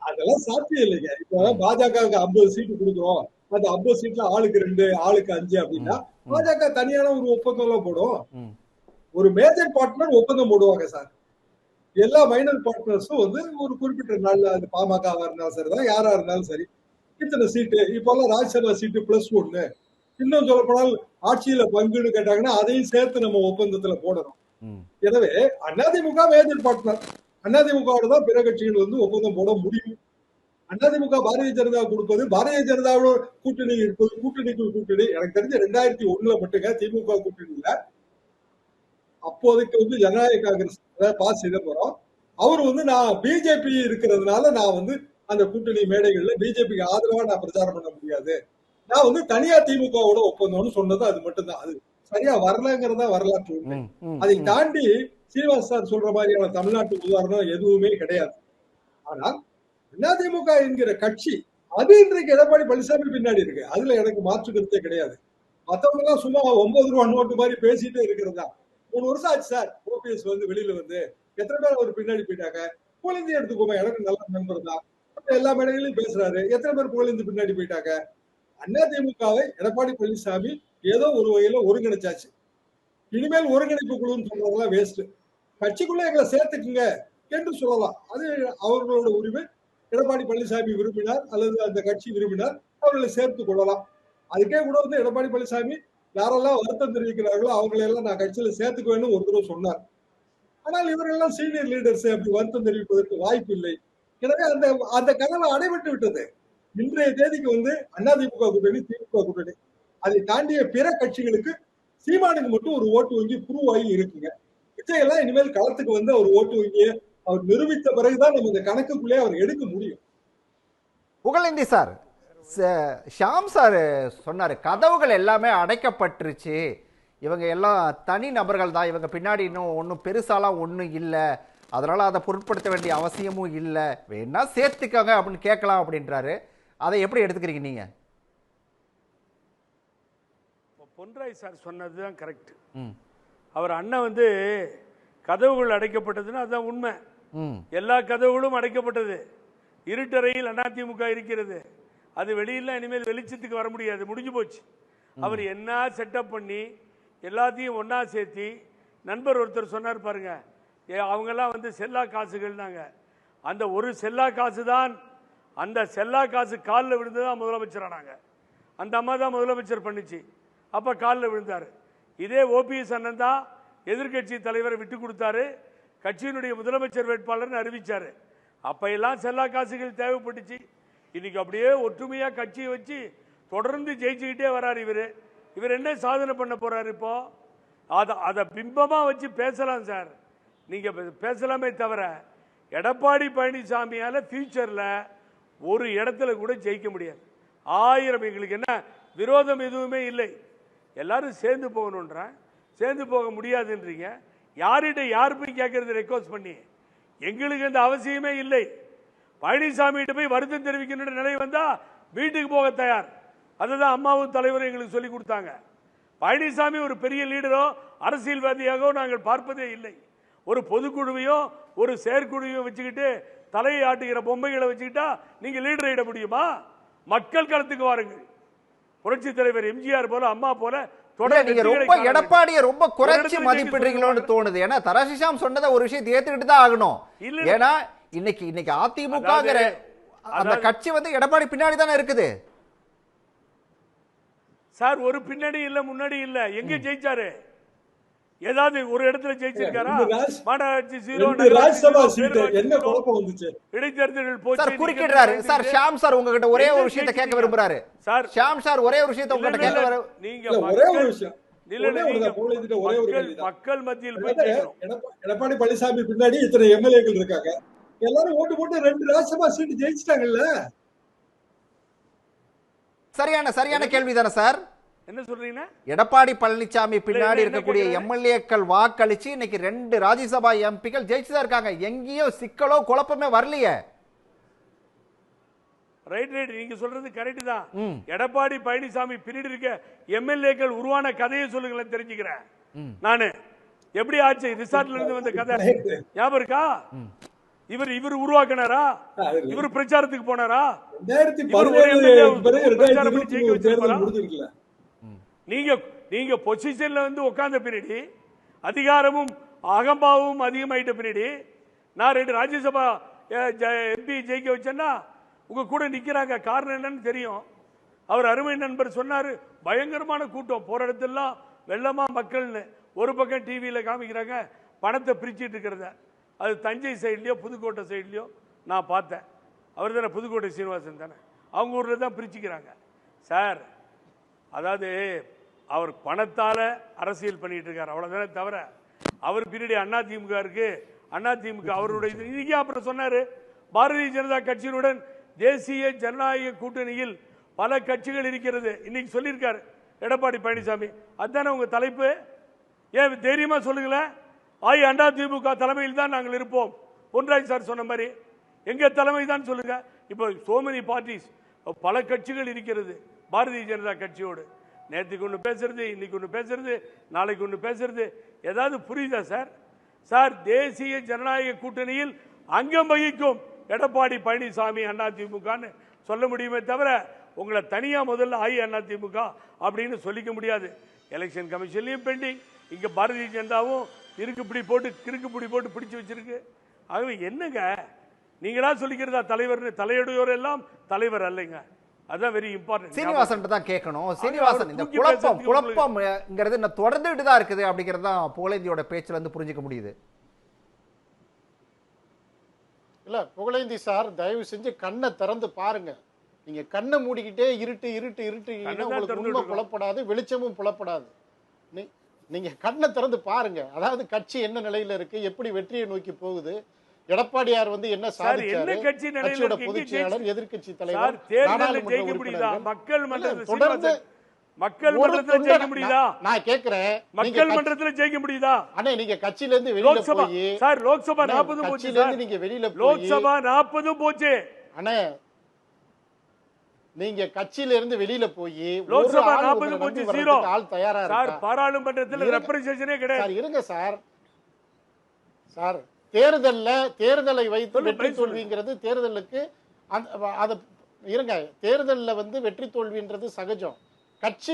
அதெல்லாம் சாத்தியம் இல்லைங்க. இப்போ பாஜகவுக்கு 50 சீட்டு கொடுக்குறோம், அந்த 50 சீட்ல ஆளுக்கு 2, ஆளுக்கு 5 அப்படின்னா பாஜக தனியான ஒரு ஒப்பந்தம் எல்லாம் போடும். ஒரு மேஜர் பார்ட்னர் ஒப்பந்தம் போடுவாங்க சார். எல்லா மைனர் பார்ட்னர்ஸும் ஒரு குறிப்பிட்ட நாள்ல, அது பாமகவா இருந்தாலும் சரிதான், யாரா இருந்தாலும் சரி, இத்தனை சீட்டு, இப்பெல்லாம் ராஜ்யசபா சீட்டு +1, இன்னும் சொல்ல போனால் ஆட்சியில பங்குன்னு கேட்டாங்கன்னா அதையும் சேர்த்து நம்ம ஒப்பந்தத்துல போடணும். எனவே அதிமுக மேஜர் பார்ட்னர், அதிமுகவோட தான் பிற கட்சிகள் ஒப்பந்தம் போட முடியும். அதிமுக பாரதிய ஜனதா கொடுப்பது, பாரதிய ஜனதாவோட கூட்டணி இருப்பது, கூட்டணிக்குள் கூட்டணி. எனக்கு தெரிஞ்ச 2001 மட்டுங்க திமுக கூட்டணியில அப்போதைக்கு ஜனநாயக காங்கிரஸ் ப. சிதம்பரம் அவர் நான் பிஜேபி இருக்கிறதுனால நான் அந்த கூட்டணி மேடைகள்ல பிஜேபிக்கு ஆதரவா நான் பிரச்சாரம் பண்ண முடியாது, நான் தனியா திமுகவோட ஒப்பந்தம்னு சொன்னது அது மட்டும்தான். அது சரியா வரலங்கிறதா வரலாற்று. அதை தாண்டி சீனிவாஸ் சார் சொல்ற மாதிரியான தமிழ்நாட்டு உதாரணம் எதுவுமே கிடையாது. ஆனால் அதிமுக என்கிற கட்சி அது இன்றைக்கு எடப்பாடி பழனிசாமி பின்னாடி இருக்கு. அதுல எனக்கு மாற்று கருத்தே கிடையாது. மத்தவங்க எல்லாம் சும்மா 9 ரூபா நோட்டு மாதிரி பேசிட்டே இருக்கிறதா. 3 வருஷம் ஆச்சு சார் ஓபிஎஸ் வந்து வெளியில வந்து. எத்தனை பேர் அவர் பின்னாடி போயிட்டாங்க? புகழேந்தி எடுத்துக்கோங்க, எனக்கு நல்ல நண்பர் தான், எல்லா மேடைகளையும் பேசுறாரு. எத்தனை பேர் புகழேந்தி பின்னாடி போயிட்டாங்க? அதிமுகவை எடப்பாடி பழனிசாமி ஏதோ ஒரு வகையில ஒருங்கிணைச்சாச்சு. இனிமேல் ஒருங்கிணைப்பு குழுன்னு சொல்றதெல்லாம் வேஸ்ட். கட்சிக்குள்ள எங்களை சேர்த்துக்குங்க என்று சொல்லலாம். அது அவர்களோட உரிமை. எடப்பாடி பழனிசாமி விரும்பினார் அல்லது அந்த கட்சி விரும்பினார் அவர்களை சேர்த்துக் கொள்ளலாம். அதுக்கே கூட வந்து எடப்பாடி பழனிசாமி யாரெல்லாம் வருத்தம் தெரிவிக்கிறார்களோ அவங்களை எல்லாம் நான் கட்சியில சேர்த்துக்குவேன்னு ஒரு தடவை சொன்னார். ஆனால் இவரெல்லாம் சீனியர் லீடர்ஸ் அப்படி வருத்தம் தெரிவிப்பதற்கு வாய்ப்பு இல்லை. எனவே அந்த அந்த கனவு அடைபட்டு விட்டது. இன்றைய தேதிக்கு வந்து அதிமுக கூட்டணி, திமுக கூட்டணி, அதை தாண்டிய பிற கட்சிகளுக்கு சீமானுக்கு மட்டும் ஒரு ஓட்டு வங்கி புருவாகி இருக்குங்க. விஜய் எல்லாம் இனிமேல் களத்துக்கு வந்து அவர் ஓட்டு வங்கியை அவர் நிரூபித்த பிறகுதான் நம்ம இந்த கணக்குக்குள்ளே அவர் எடுக்க முடியும். புகழேந்தி சார், ஷாம் சார் சொன்னார் கதவுகள் எல்லாமே அடைக்கப்பட்டுருச்சு, இவங்க எல்லாம் தனி நபர்கள் தான், இவங்க பின்னாடி இன்னும் ஒன்றும் பெருசாலாம் ஒன்றும் இல்லை, அதனால் அதை பொருட்படுத்த வேண்டிய அவசியமும் இல்லை, வேணா சேர்த்துக்கோங்க அப்படின்னு கேட்கலாம் அப்படின்றாரு. அதை எப்படி எடுத்துக்கிறீங்க நீங்க? பொன்ராய் சார் சொன்னது தான் கரெக்ட். அவர் அண்ணன் வந்து கதவுகள் அடைக்கப்பட்டதுன்னா அதுதான் உண்மை. எல்லா கதவுகளும் அடைக்கப்பட்டது. இருட்டறையில் அதிமுக இருக்கிறது. அது வெளியில் இனிமேல் வெளிச்சத்துக்கு வர முடியாது, முடிஞ்சு போச்சு. அவர் என்ன செட்டப் பண்ணி எல்லாத்தையும் ஒன்றா சேர்த்தி, நண்பர் ஒருத்தர் சொன்னார் பாருங்க, அவங்கெல்லாம் வந்து செல்லா காசுகள்னாங்க. அந்த ஒரு செல்லா காசு தான், அந்த செல்லா காசு காலில் விழுந்து தான் முதலமைச்சரானாங்க. அந்த அம்மா தான் முதலமைச்சர் பண்ணிச்சு. அப்போ காலில் விழுந்தார். இதே ஓபிஎஸ் அண்ணன் தான் எதிர்கட்சி தலைவரை விட்டு கொடுத்தாரு, கட்சியினுடைய முதலமைச்சர் வேட்பாளர்னு அறிவிச்சாரு. அப்ப எல்லாம் செல்லா காசுகள் தேவைப்பட்டுச்சு. இன்னைக்கு அப்படியே ஒற்றுமையா கட்சியை வச்சு தொடர்ந்து ஜெயிச்சுக்கிட்டே வராரு இவரு. இவர் என்ன சாதனை பண்ண போறாரு இப்போ? அதை பிம்பமா வச்சு பேசலாம் சார், நீங்க பேசலாமே தவிர எடப்பாடி பழனிசாமியால ஃபியூச்சர்ல ஒரு இடத்துல கூட ஜெயிக்க முடியாது. 1000 எங்களுக்கு என்ன விரோதம் எதுவுமே இல்லை, எல்லாரும் சேர்ந்து போகணுன்ற, சேர்ந்து போக முடியாதுன்றீங்க. யார்கிட்ட யார் போய் கேட்கறது ரெக்வஸ்ட் பண்ணி? எங்களுக்கு அந்த அவசியமே இல்லை. பழனிசாமி போய் வருத்தம் தெரிவிக்கின்ற நிலை வந்தா வீட்டுக்கு போக தயார். அதுதான் அம்மாவும் தலைவரும் எங்களுக்கு சொல்லி கொடுத்தாங்க. பழனிசாமி ஒரு பெரிய லீடரோ அரசியல்வாதியாகவோ நாங்கள் பார்ப்பதே இல்லை. ஒரு பொதுக்குழுவையோ ஒரு செயற்குழுவையோ வச்சுக்கிட்டு தலையை ஆட்டுகிற பொம்மைகளை வச்சுக்கிட்டா நீங்க லீடர் இட முடியுமா? மக்கள் களத்துக்கு வாருங்கள். புரட்சி தலைவர் எம்ஜிஆர் போல, அம்மா போல நீங்க ரொம்ப எடப்பாடியை ரொம்ப குறைச்சி மதிப்பிடுறீங்களோன்னு தோணுது. ஏன்னா தராசிஷாம் சொன்னதை ஒரு விஷயத்தை ஏத்துக்கிட்டு தான் ஆகணும். ஏன்னா இன்னைக்கு அதிமுக அந்த கட்சி வந்து எடப்பாடி பின்னாடி தானே இருக்குது சார். ஒரு பின்னாடி இல்ல, முன்னாடி இல்ல. எங்க ஜெயிச்சாரு? ஏதாவது ஒரு இடத்துல ஜெயிச்சிருக்காரா? மாநகராட்சி 0, ராஜ்யசபா சீட் என்ன குழப்பம் வந்துச்சு? இடைத்தேர்தல்கள் போச்சு. சார் குறுக்கிடுறாரு சார். ஷாம் சார் உங்ககிட்ட ஒரே ஒரு விஷயத்தை கேட்க விரும்புறாரு சார். ஷாம் சார் ஒரே ஒரு விஷயத்தை உங்ககிட்ட கேட்க வர, நீங்க ஒரே ஒரு விஷயம், மக்கள் மத்தியில் எடப்பாடி பழனிசாமி பின்னாடி இத்தனை எம்எல்ஏக்கள் இருக்காங்க, எல்லாரும் ஓட்டு போட்டு 2 ராஜ்யசபா சீட் ஜெயிச்சிட்டாங்கல்ல. சரியான கேள்வி தானே சார்? என்ன சொல்றீங்க? எடப்பாடி பழனிசாமி பின்னாடி இருக்கக்கூடிய எம்எல்ஏக்கள் வாக்களிச்சு இன்னைக்கு 2 ராஜ்யசபா எம்பிக்கள் ஜெயிச்சுதான் இருக்காங்க. எங்கேயும் சிக்கலோ குழப்பமே வரலையே. ரைட், நீங்க சொல்றது கரெக்ட் தான். எடப்பாடி பழனிசாமி பின்னாடி இருக்க எம்எல்ஏக்கள் உருவான கதையை சொல்லுங்களேன், தெரிஞ்சுக்கிறேன் நானு. எப்படி ஆச்சு? ரிசார்ட்ல இருந்து வந்த கதை ஞாபகம் இருக்கா? இவர் உருவாக்கினாரா? இவர் பிரச்சாரத்துக்கு போனாரா? நீங்க பொசிஷன்ல வந்து உட்கார்ந்த பின்னாடி, அதிகாரமும் அகம்பாவும் அதிகமாயிட்ட பின்னாடி, நான் 2 ராஜ்யசபா எம்பி ஜெயிக்க வச்சேன்னா உங்க கூட நிக்கிறாங்க. காரணம் என்னன்னு தெரியும். அவர் அருமை நண்பர் சொன்னாரு, பயங்கரமான கூட்டம், போற இடத்தெல்லாம் வெள்ளமா மக்கள்னு. ஒரு பக்கம் டிவியில காமிக்கிறாங்க பணத்தை பிரிச்சுட்டு இருக்கிறத. அது தஞ்சை சைட்லயோ புதுக்கோட்டை சைட்லயோ நான் பார்த்தேன். அவர் தானே புதுக்கோட்டை சீனிவாசன் தானே, அவங்க ஊர்ல தான் பிரிச்சுக்கிறாங்க சார். அதாவது அவர் பணத்தால அரசியல் பண்ணிட்டு இருக்காரு, அவ்வளவுதானே தவிர அவர் பின்னாடி அதிமுக இருக்கு. அதிமுக அவருடைய இன்னைக்கு அப்புறம் சொன்னாரு, பாரதிய ஜனதா கட்சியினுடன் தேசிய ஜனநாயக கூட்டணியில் பல கட்சிகள் இருக்கிறது இன்னைக்கு சொல்லியிருக்காரு எடப்பாடி பழனிசாமி. அதுதானே உங்க தலைப்பு. ஏன் தைரியமா சொல்லுங்களேன், அதிமுக தலைமையில் தான் நாங்கள் இருப்போம். பொன்ராஜ் சார் சொன்ன மாதிரி எங்க தலைமை தான் சொல்லுங்க. இப்போ சோ மெனி பார்ட்டிஸ், பல கட்சிகள் இருக்கிறது பாரதிய ஜனதா கட்சியோடு. நேற்றுக்கு ஒன்று பேசுறது, இன்னைக்கு ஒன்று பேசுறது, நாளைக்கு ஒன்று பேசுறது. ஏதாவது புரியுதா சார்? சார், தேசிய ஜனநாயக கூட்டணியில் அங்கம் வகிக்கும் எடப்பாடி பழனிசாமி அதிமுகன்னு சொல்ல முடியுமே தவிர உங்களை தனியா முதல்ல அதிமுக அப்படின்னு சொல்லிக்க முடியாது. எலெக்ஷன் கமிஷன்லயும் பெண்டிங், இங்க பாரதிய ஜனதாவும் இருக்குப்பிடி போட்டு பிடிச்சு வச்சிருக்கு. ஆகவே என்னங்க நீங்களா சொல்லிக்கிறதா தலைவர்னு? தலையுடையோர் எல்லாம் தலைவர் அல்லங்க. அதான் வெரி இம்பார்ட்டன்ட். சீனிவாசன் தான் கேட்கணும். சீனிவாசன், இந்த குழப்பம்ங்கிறது இன்னும் தொடர்ந்துட்டு தான் இருக்குது அப்படிங்கிறது தான் புகழேந்தியோட பேச்சுல இருந்து புரிஞ்சுக்க முடியுது. இல்ல புகழேந்தி சார், தயவு செஞ்சு கண்ணை திறந்து பாருங்க. நீங்க கண்ணை மூடிக்கிட்டே இருட்டு இருட்டு இருட்டு உங்களுக்கு உண்மை புலப்படாது, வெளிச்சமும் புலப்படாது. நீங்க கண்ணை திறந்து பாருங்க. அதாவது கட்சி என்ன நிலையில இருக்கு, எப்படி வெற்றியை நோக்கி போகுது, எடப்பாடியார் என்ன சாதிச்சாரு, கட்சியோட பொதுச் செயலாளர், எதிர்க்கட்சி தலைவர், நாடாளுமன்ற உறுப்பினர்கள் தொடர்ந்து மக்கள் மன்றத்தில் ஜெயிக்க முடியுதா? நான் கேக்குறேன், மக்கள் மன்றத்தில் ஜெயிக்க முடியுதா? அண்ணே, நீங்க கட்சியில இருந்து வெளியில போய் சார், லோக்சபா 40 போச்சு சார். நீங்க வெளியில போய் லோக்சபா 40 போச்சு அண்ணே. நீங்க கட்சியில இருந்து வெளியில போய் லோக்சபா 40 போச்சு, ஜீரோ. ஆள் தயாரா சார், பாராளுமன்றத்தில் ரெப்ரசன்டேஷனே கிடையாது. சார் இருங்க சார். சார், தேர்தலை வைத்து வெற்றி தோல்விங்கிறது தேர்தலுக்கு இருங்க. தேர்தலில் வெற்றி தோல்வின்றது சகஜம். கட்சி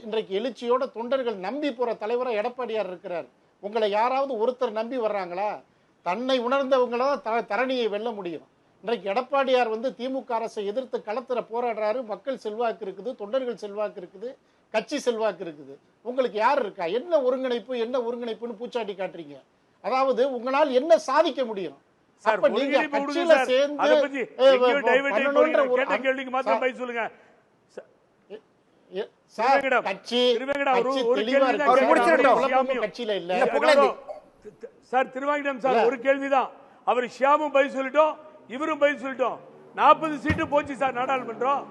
இன்றைக்கு எழுச்சியோட தொண்டர்கள் நம்பி போற தலைவரா எடப்பாடியார் இருக்கிறார். உங்களை யாராவது ஒருத்தர் நம்பி வர்றாங்களா? தன்னை உணர்ந்தவங்கள தரணியை வெல்ல முடியும். இன்றைக்கு எடப்பாடியார் திமுக அரசை எதிர்த்து களத்துல போராடுறாரு. மக்கள் செல்வாக்கு இருக்குது, தொண்டர்கள் செல்வாக்கு இருக்குது, கட்சி செல்வாக்கு இருக்குது. உங்களுக்கு யார் இருக்கா? என்ன ஒருங்கிணைப்புன்னு பூச்சாட்டி காட்டுறீங்க. அதாவது உங்களால் என்ன சாதிக்க முடியும்? அப்ப நீங்க கட்சியில சேர்ந்து கட்சியில இல்ல சார். திருவாங்கிடம் சார், ஒரு கேள்விதான். அவர் ஷியாமும் பதில் சொல்லிட்டோம், இவரும் பதில் சொல்லிட்டோம். 40 சீட்டு போச்சு சார் நாடாளுமன்றம்.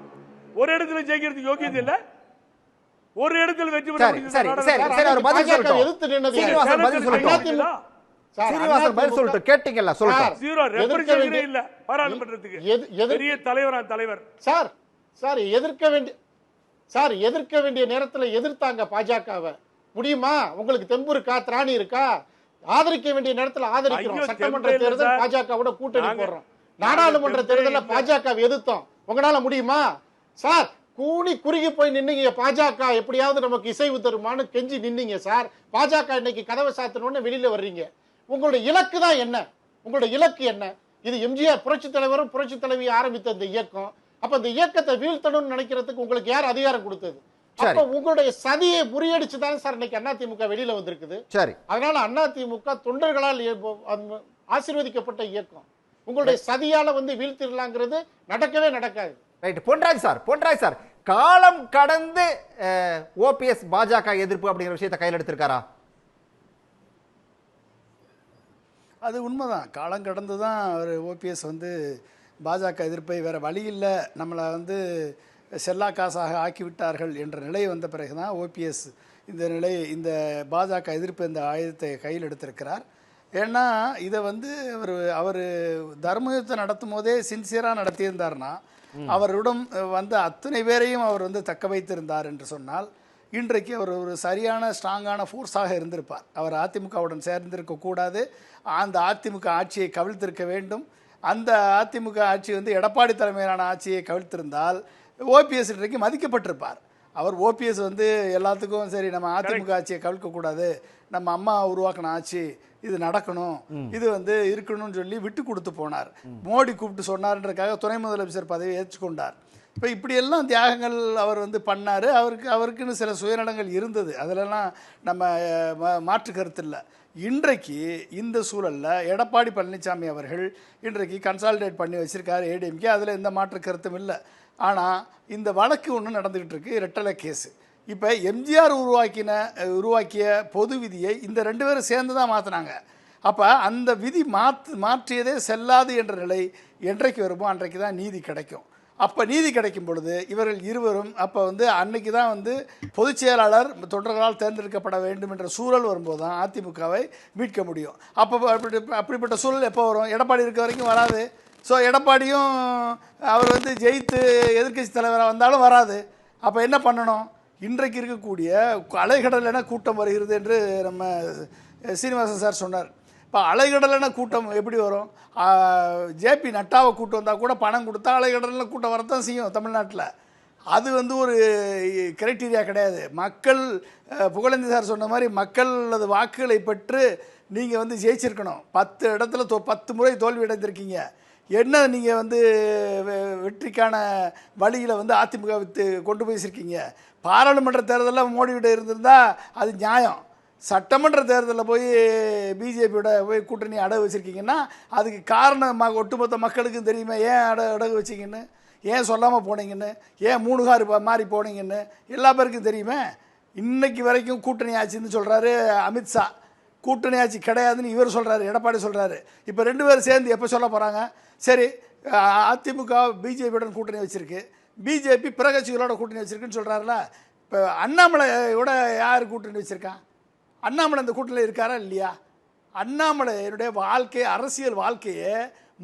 ஒரு இடத்துல ஜெயிக்கிறதுக்கு யோகியது இல்ல, ஒரு இடத்துல வெற்றி பெற முடியும். சீனிவாசன் பதில் சொல்லிட்டு கேட்டீங்கல்ல, சொல்லுங்க. ஜீரோ ரெப்ரசன்டேஷனே இல்ல பாராளுமன்றத்துக்கு. பெரிய தலைவர் சார் எதிர்க்க வேண்டிய நேரத்துல எதிர்த்தாங்க பாஜகவை. முடியுமா? உங்களுக்கு தெம்பு இருக்கா, திராணி இருக்கா? ஆதரிக்க வேண்டிய நேரத்துல ஆதரிக்கிறோம். சட்டமன்ற தேர்தல் பாஜகவோட கூட்டணி போடுறோம். நாடாளுமன்ற தேர்தலில் பாஜக எதிர்த்தோம். உங்களால முடியுமா? சார், கூணி குறுகி போய் நின்னீங்க. பாஜக எப்படியாவது நமக்கு இசைவு தருமானு கெஞ்சி நின்னீங்க சார். பாஜக இன்னைக்கு கதவை சாத்தினோன்னு வெளியில வர்றீங்க. உங்களுடைய இலக்கு தான் என்ன? உங்களுடைய இலக்கு என்ன? இது எம்ஜிஆர் புரட்சி தலைவரும் புரட்சி தலைவி ஆரம்பித்த இந்த இயக்கம். அப்ப இந்த இயக்கத்தை வீழ்த்தணும்னு நினைக்கிறதுக்கு உங்களுக்கு யார் அதிகாரம் கொடுத்தது? அப்ப உங்களுடைய சதியை முறியடிச்சுதான் சார் இன்னைக்கு அதிமுக வெளியில வந்திருக்குது. அதனால அதிமுக தொண்டர்களால் ஆசீர்வதிக்கப்பட்ட இயக்கம். உங்களுடைய சதியால வீழ்த்திடலாங்கிறது நடக்கவே நடக்காது. பொன்ராஜ் சார், காலம் கடந்து ஓபிஎஸ் பாஜக எதிர்ப்பு அப்படிங்கிற விஷயத்தை கையில் எடுத்திருக்காரா? அது உண்மைதான். காலம் கடந்து தான் அவர் ஓபிஎஸ் பாஜக எதிர்ப்பை வேற வழி இல்லை, நம்மளை செல்லா காசாக ஆக்கிவிட்டார்கள் என்ற நிலை வந்த பிறகு தான் ஓபிஎஸ் இந்த பாஜக எதிர்ப்பு இந்த ஆயுதத்தை கையில் எடுத்திருக்கிறார். ஏன்னா இதை அவர் தர்மயுத்தம் நடத்தும் போதே சின்சியராக நடத்தியிருந்தார்னா அவரிடம் அத்தனை பேரையும் அவர் தக்க வைத்திருந்தார் என்று சொன்னால் இன்றைக்கு அவர் ஒரு சரியான ஸ்ட்ராங்கான ஃபோர்ஸாக இருந்திருப்பார். அவர் அதிமுகவுடன் சேர்ந்திருக்கக்கூடாது, அந்த அதிமுக ஆட்சியை கவிழ்த்திருக்க வேண்டும். அந்த அதிமுக ஆட்சி எடப்பாடி தலைமையிலான ஆட்சியை கவிழ்த்திருந்தால் ஓபிஎஸ் இன்றைக்கு மதிக்கப்பட்டிருப்பார். அவர் ஓபிஎஸ் எல்லாத்துக்கும் சரி நம்ம அதிமுக ஆட்சியை கவிழ்க்கக்கூடாது, நம்ம அம்மா உருவாக்கின ஆட்சி இது நடக்கணும், இது இருக்கணும்னு சொல்லி விட்டு கொடுத்து போனார். மோடி கூப்பிட்டு சொன்னார்ன்றக்காக துணை முதலமைச்சர் பதவியை ஏற்றுக்கொண்டார். இப்போ இப்படியெல்லாம் தியாகங்கள் அவர் பண்ணார். அவருக்குன்னு சில சுயநலங்கள் இருந்தது, அதிலெல்லாம் நம்ம மாற்று கருத்து இல்லை. இன்றைக்கு இந்த சூழலில் எடப்பாடி பழனிசாமி அவர்கள் இன்றைக்கு கன்சாலிடேட் பண்ணி வச்சிருக்காரு ஏடிஎம்கே, அதில் எந்த மாற்று கருத்தும் இல்லை. ஆனால் இந்த வழக்கு ஒன்று நடந்துகிட்டு இருக்கு, ரெட்டலை கேஸு. இப்போ எம்ஜிஆர் உருவாக்கிய பொது விதியை இந்த 2 பேரும் சேர்ந்து தான் மாற்றினாங்க. அப்போ அந்த விதி மாற்றியதே செல்லாது என்ற நிலை என்றைக்கு வருமோ அன்றைக்கு தான் நீதி கிடைக்கும். அப்போ நீதி கிடைக்கும் பொழுது இவர்கள் இருவரும் அப்போ வந்து அன்னைக்கு தான் வந்து பொதுச் செயலாளர் தொண்டர்களால் தேர்ந்தெடுக்கப்பட வேண்டும் என்ற சூழல் வரும்போது தான் அதிமுகவை மீட்க முடியும். அப்போ அப்படிப்பட்ட சூழல் எப்போ வரும்? எடப்பாடி இருக்க வரைக்கும் வராது. ஸோ எடப்பாடியும் அவர் வந்து ஜெயித்து எதிர்க்கட்சி தலைவராக வந்தாலும் வராது. அப்போ என்ன பண்ணணும்? இன்றைக்கு இருக்கக்கூடிய அலைகடலான கூட்டம் வருகிறது என்று நம்ம சீனிவாசன் சார் சொன்னார். இப்போ அலைகடலான கூட்டம் எப்படி வரும்? ஜேபி நட்டாவை கூட்டம் வந்தால் கூட பணம் கொடுத்தா அலைகடலான கூட்டம் வரத்தான் செய்யும் தமிழ்நாட்டில். அது வந்து ஒரு கிரைட்டீரியா கிடையாது. மக்கள் புகழேந்தி சார் சொன்ன மாதிரி மக்கள் அது வாக்குகளை பெற்று நீங்கள் வந்து ஜெயிச்சிருக்கணும். 10 இடத்துல 10 முறை தோல்வி அடைந்திருக்கீங்க. என்ன நீங்கள் வந்து வெற்றிக்கான வழியில் வந்து அதிமுக கொண்டு போயிருக்கீங்க? பாராளுமன்ற தேர்தலில் மோடியோட இருந்திருந்தால் அது நியாயம். சட்டமன்ற தேர்தலில் போய் பிஜேபியோட போய் கூட்டணி அடகு வச்சுருக்கீங்கன்னா அதுக்கு காரணம் ஒட்டுமொத்த மக்களுக்கும் தெரியுமா ஏன் அடகு வச்சிங்கன்னு, ஏன் சொல்லாமல் போனீங்கன்னு, ஏன் 3 கார் மாறி போனீங்கன்னு எல்லா பேருக்கும் தெரியுமே. இன்னைக்கு வரைக்கும் கூட்டணி ஆச்சுன்னு சொல்கிறாரு அமித்ஷா. கூட்டணி ஆட்சி கிடையாதுன்னு இவர் சொல்கிறாரு, எடப்பாடி சொல்கிறாரு. இப்போ 2 பேரும் சேர்ந்து எப்போ சொல்ல போகிறாங்க? சரி, அதிமுக பிஜேபியுடன் கூட்டணி வச்சுருக்கு, பிஜேபி பிற கட்சிகளோட கூட்டணி வச்சுருக்குன்னு சொல்கிறாருல. இப்போ அண்ணாமலையோட யார் கூட்டணி வச்சுருக்கான்? அண்ணாமலை இந்த கூட்டணியில் இருக்காரா இல்லையா? அண்ணாமலையுடைய வாழ்க்கை, அரசியல் வாழ்க்கையை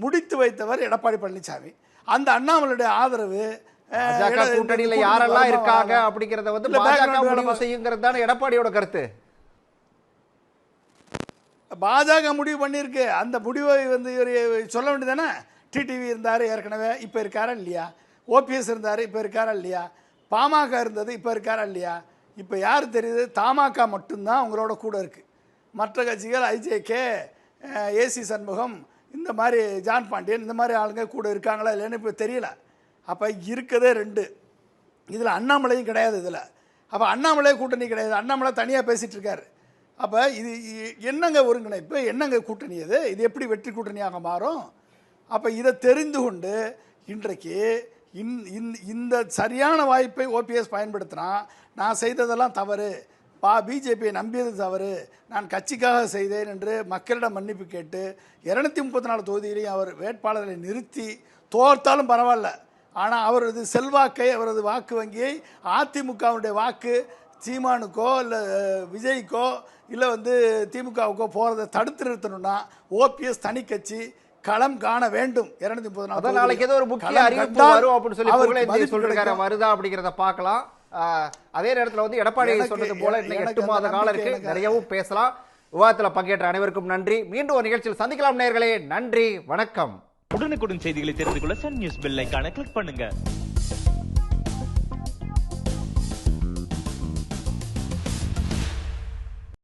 முடித்து வைத்தவர் எடப்பாடி பழனிசாமி. அந்த அண்ணாமலையுடைய ஆதரவு கூட்டணியில் யாரெல்லாம் இருக்காங்க அப்படிங்கிறத வந்து பாஜக முடிவு செய்யுங்கிறது தானே எடப்பாடியோட கருத்து. பாஜக முடிவு பண்ணியிருக்கு. அந்த முடிவை வந்து சொல்ல வேண்டியதானே. டிடிவி இருந்தார் ஏற்கனவே, இப்போ இருக்காரா இல்லையா? ஓபிஎஸ் இருந்தார், இப்போ இருக்காரா இல்லையா? பாமக இருந்தது, இப்போ இருக்காரா இல்லையா? இப்போ யார் தெரியுது? தமாக மட்டும்தான் உங்களோட கூட இருக்குது. மற்ற கட்சிகள் ஐஜேகே, ஏசி சண்முகம், இந்த மாதிரி ஜான் பாண்டியன், இந்த மாதிரி ஆளுங்க கூட இருக்காங்களா இல்லைன்னு இப்போ தெரியல. அப்போ இருக்கதே 2. இதில் அண்ணாமலையும் கிடையாது. இதில் அப்போ அண்ணாமலை கூட்டணி கிடையாது. அண்ணாமலை தனியாக பேசிகிட்டு இருக்காரு. அப்போ இது என்னங்க ஒருங்கிணைப்பு, என்னங்க கூட்டணி? இது எப்படி வெற்றி கூட்டணியாக மாறும்? அப்போ இதை தெரிந்து கொண்டு இன்றைக்கு இந்த சரியான வாய்ப்பை ஓபிஎஸ் பயன்படுத்தினா, நான் செய்ததெல்லாம் தவறு, பிஜேபியை நம்பியது தவறு, நான் கட்சிக்காக செய்தேன் என்று மக்களிடம் மன்னிப்பு கேட்டு 234 தொகுதியிலையும் அவர் வேட்பாளர்களை நிறுத்தி தோற்றாலும் பரவாயில்ல. ஆனால் அவரது செல்வாக்கை, அவரது வாக்கு வங்கியை, அதிமுகவுடைய வாக்கு சீமானுக்கோ இல்லை விஜய்க்கோ இல்லை வந்து திமுகவுக்கோ போகிறத தடுத்து நிறுத்தணும்னா ஓபிஎஸ் தனி கட்சி களம் காண வேண்டும். 234 நாளைக்கு ஏதோ ஒரு முக்கிய அறிவிப்பு வரும் அப்படின்னு சொல்லி சொல்லிருக்காரு. வருதா அப்படிங்கிறத பார்க்கலாம். அதே நேரத்தில் வந்து எடப்பாடி சொன்னது போல இன்னைக்கு 8 மாத காலம் இருக்கு, நிறையவும் பேசலாம். விவாதத்தில் பங்கேற்ற அனைவருக்கும் நன்றி. மீண்டும் ஒரு நிகழ்ச்சியில் சந்திக்கலாம் நேயர்களே. நன்றி, வணக்கம். உடனுக்குடன் செய்திகளை தெரிந்து கொள்ள சன் நியூஸ் பெல் ஐகானை கிளிக் பண்ணுங்க.